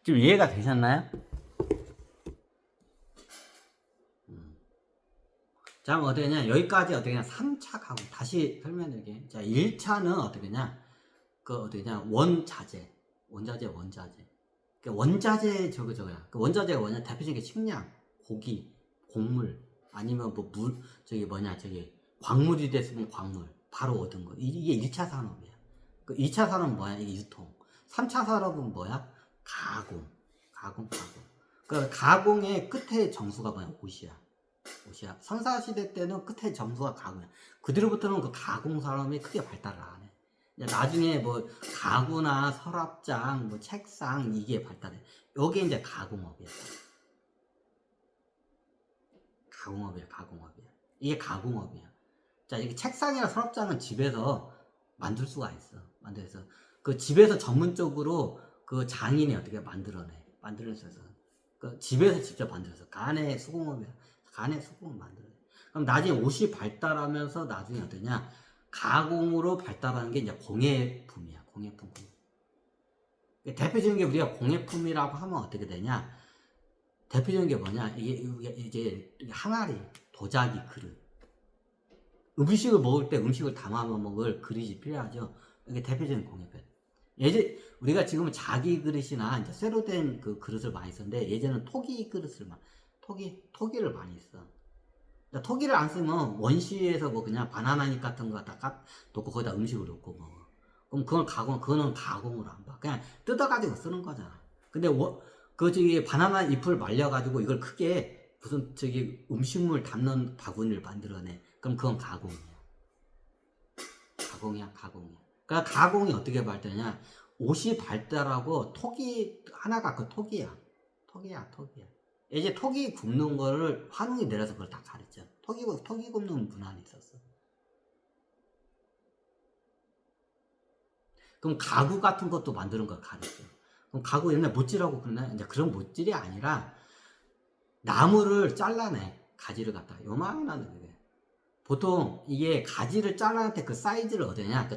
좀 이해가 되셨나요? 자, 그럼 어떻게 냐 여기까지 어떻게 냐 3차 가공 다시 설명드릴게요. 자, 1차는 어떻게 냐 그 어떻게 냐 원자재, 원자재. 그 원자재 저거야. 그 원자재가 뭐냐? 대표적인 게 식량, 고기, 곡물, 아니면 뭐 물, 저기 뭐냐, 저기 광물이 됐으면 광물, 바로 얻은 거. 이게 1차 산업이야. 그 2차 산업은 뭐야? 이게 유통. 3차 산업은 뭐야? 가공. 가공. 그 가공의 끝에 정수가 뭐야? 옷이야. 선사시대 때는 끝에 정수가 가공이야. 그 뒤로부터는 그 가공 산업이 크게 발달을 안 해. 나중에 뭐 가구나 서랍장, 뭐 책상 이게 발달해. 요게 이제 가공업이야. 가공업이야. 이게 가공업이야. 자, 이게 책상이나 서랍장은 집에서 만들 수가 있어. 만들어서 그 집에서 전문적으로 그 장인이 어떻게 만들어서 그 집에서 직접 만들어서 간의 수공업이야. 간의 수공업 만들어. 그럼 나중에 옷이 발달하면서 나중에 어떠냐? 가공으로 발달하는 게 이제 공예품이야. 공예품. 대표적인 게 우리가 공예품이라고 하면 어떻게 되냐? 대표적인 게 뭐냐? 이게 항아리, 도자기, 그릇. 음식을 먹을 때 음식을 담아 먹을 그릇이 필요하죠. 이게 대표적인 공예품. 우리가 지금은 자기 그릇이나 이제 쇠로 된 그 그릇을 많이 쓰는데 예전에는 토기 그릇을 토기를 많이 써. 토기를 안 쓰면 원시에서 뭐 그냥 바나나잎 같은 거 갖다 놓고 거기다 음식을 넣고 먹어. 그럼 그거는 가공으로 안 봐. 그냥 뜯어가지고 쓰는 거잖아. 근데 저기 바나나 잎을 말려가지고 이걸 크게 무슨 저기 음식물 담는 바구니를 만들어내. 그럼 그건 가공이야. 그러니까 가공이 어떻게 발달하냐? 옷이 발달하고 토기 하나가 그 토기야. 이제 토기 굽는 거를 환웅이 내려서 그걸 다 가르쳐. 토기 굽는 문화는 있었어. 그럼 가구 같은 것도 만드는 걸 가르쳐. 그럼 가구 옛날 못질하고 그러나? 이제 그런 못질이 아니라 나무를 잘라내. 가지를 갖다 요만한 게. 보통 이게 가지를 잘라낼 때 그 사이즈를 어디냐?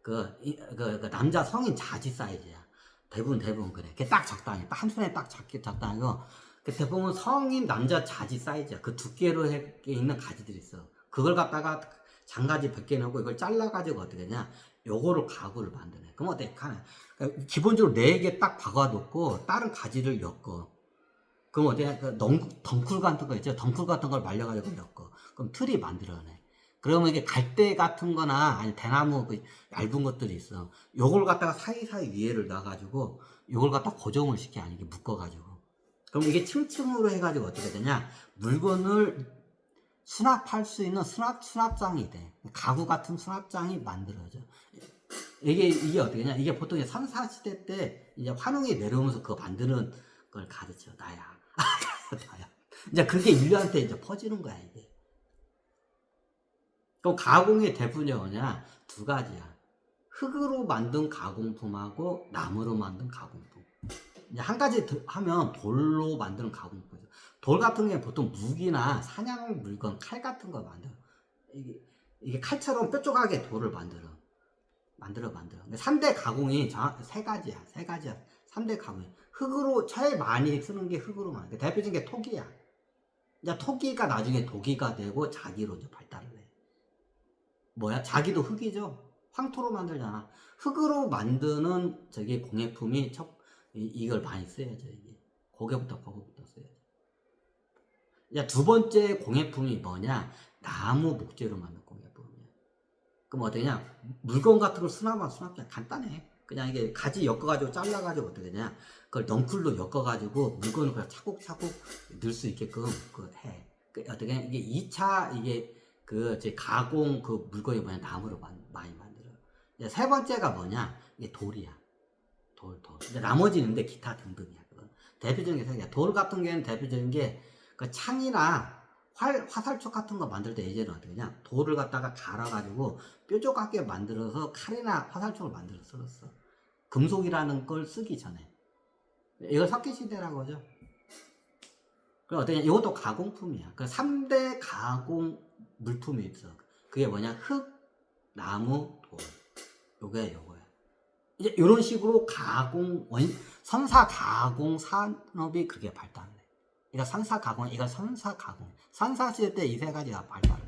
그 남자 성인 자지 사이즈야. 대부분 그래. 그게 딱 적당해. 한 손에 딱 적당하고. 그 대부분 성인 남자 자지 사이즈야. 그 두께로 있는 가지들이 있어. 그걸 갖다가 장가지 100개 넣고 이걸 잘라가지고 어떻게 하냐? 요거를 가구를 만드네. 그럼 어떻게 하냐? 그러니까 기본적으로 4개 딱 박아놓고 다른 가지를 엮어. 그럼 어떻게 그 덩쿨 같은 거 있죠? 덩쿨 같은 걸 말려가지고 엮어. 그럼 틀이 만들어내. 그러면 이게 갈대 같은 거나 아니 대나무 그 얇은 것들이 있어. 요걸 갖다가 사이사이 위에를 놔가지고 요걸 갖다 고정을 시켜. 아니 이게 묶어가지고. 그럼 이게 층층으로 해가지고 어떻게 되냐? 물건을 수납할 수 있는 수납장이 돼. 가구 같은 수납장이 만들어져. 이게 어떻게 냐? 이게 보통 선사시대 때 이제 환웅이 내려오면서 그거 만드는 걸 가르쳐. 나야. 이제 그게 인류한테 이제 퍼지는 거야, 이게. 그럼 가공의 대부분이 뭐냐? 2가지야. 흙으로 만든 가공품하고 나무로 만든 가공품. 이제 한 가지 하면 돌로 만드는 가공품이죠. 돌 같은 게 보통 무기나 사냥 물건, 칼 같은 거 만들어. 이게 칼처럼 뾰족하게 돌을 만들어. 3대 가공이 3가지야. 3대 가공이. 흙으로, 제일 많이 쓰는 게 흙으로 만들어. 대표적인 게 토기야. 이제 토기가 나중에 도기가 되고 자기로 이제 발달을 해. 뭐야? 자기도 흙이죠? 황토로 만들잖아. 흙으로 만드는 저기 공예품이 이걸 많이 써야죠, 이게. 거기부터 써야죠. 이제 2번째 공예품이 뭐냐? 나무 목재로 만든 공예품이야. 그럼 어떠냐? 물건 같은 걸 수납장 간단해. 그냥 이게 가지 엮어가지고 잘라가지고 어떻게 되냐? 그걸 넝쿨로 엮어가지고 물건을 그냥 차곡차곡 넣을 수 있게끔 해. 어떻게 이게 2차 가공 그 물건이 뭐냐? 나무로 많이 만들어. 이제 3번째가 뭐냐? 이게 돌이야. 돌. 이제 나머지는데 기타 등등이야. 그건. 대표적인 게 생겨. 돌 같은 경우는 대표적인 게 그 창이나 화살촉 같은 거 만들 때 예전에 어떻게 하냐? 돌을 갖다가 갈아가지고 뾰족하게 만들어서 칼이나 화살촉을 만들어서 썼어. 금속이라는 걸 쓰기 전에. 이걸 석기시대라고 하죠. 그럼 어떠냐? 이것도 가공품이야. 그 3대 가공 물품이 있어. 그게 뭐냐? 흙, 나무, 돌. 요거야. 이제 이런 식으로 선사 가공 산업이 그게 발달해. 그러니까 선사 가공, 이거 선사 가공. 선사 쓸 때 이 세 가지가 발달해.